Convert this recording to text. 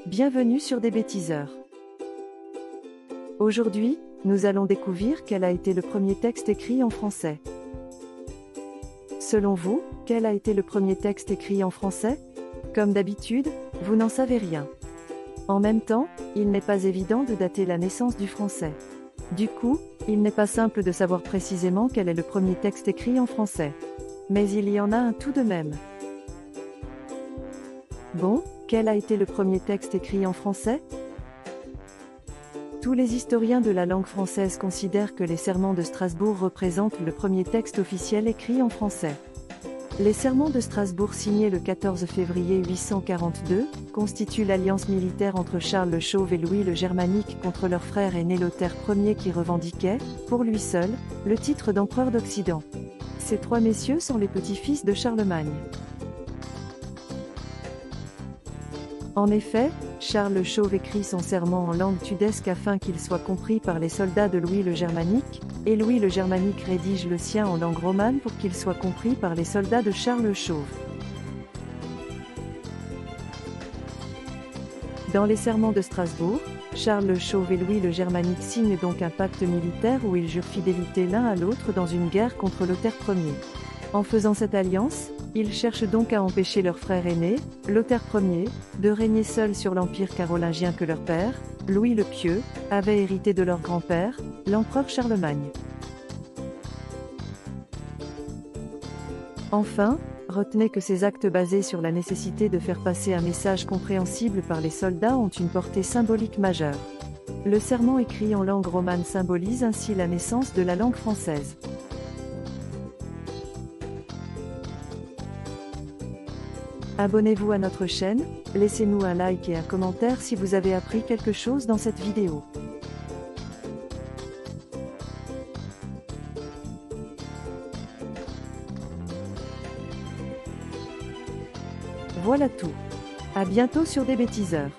Bienvenue sur des bêtiseurs. Aujourd'hui, nous allons découvrir quel a été le premier texte écrit en français. Selon vous, quel a été le premier texte écrit en français? Comme d'habitude, vous n'en savez rien. En même temps, il n'est pas évident de dater la naissance du français. Du coup, il n'est pas simple de savoir précisément quel est le premier texte écrit en français. Mais il y en a un tout de même. Bon, quel a été le premier texte écrit en français? Tous les historiens de la langue française considèrent que les Sermons de Strasbourg représentent le premier texte officiel écrit en français. Les Sermons de Strasbourg signés le 14 février 842 constituent l'alliance militaire entre Charles le Chauve et Louis le Germanique contre leur frère aîné Lothaire Ier qui revendiquait, pour lui seul, le titre d'empereur d'Occident. Ces trois messieurs sont les petits-fils de Charlemagne. En effet, Charles le Chauve écrit son serment en langue tudesque afin qu'il soit compris par les soldats de Louis le Germanique, et Louis le Germanique rédige le sien en langue romane pour qu'il soit compris par les soldats de Charles le Chauve. Dans les Sermons de Strasbourg, Charles le Chauve et Louis le Germanique signent donc un pacte militaire où ils jurent fidélité l'un à l'autre dans une guerre contre Lothaire Ier. En faisant cette alliance, ils cherchent donc à empêcher leur frère aîné, Lothaire Ier, de régner seul sur l'empire carolingien que leur père, Louis le Pieux, avait hérité de leur grand-père, l'empereur Charlemagne. Enfin, retenez que ces actes basés sur la nécessité de faire passer un message compréhensible par les soldats ont une portée symbolique majeure. Le serment écrit en langue romane symbolise ainsi la naissance de la langue française. Abonnez-vous à notre chaîne, laissez-nous un like et un commentaire si vous avez appris quelque chose dans cette vidéo. Voilà tout. À bientôt sur des bêtiseurs.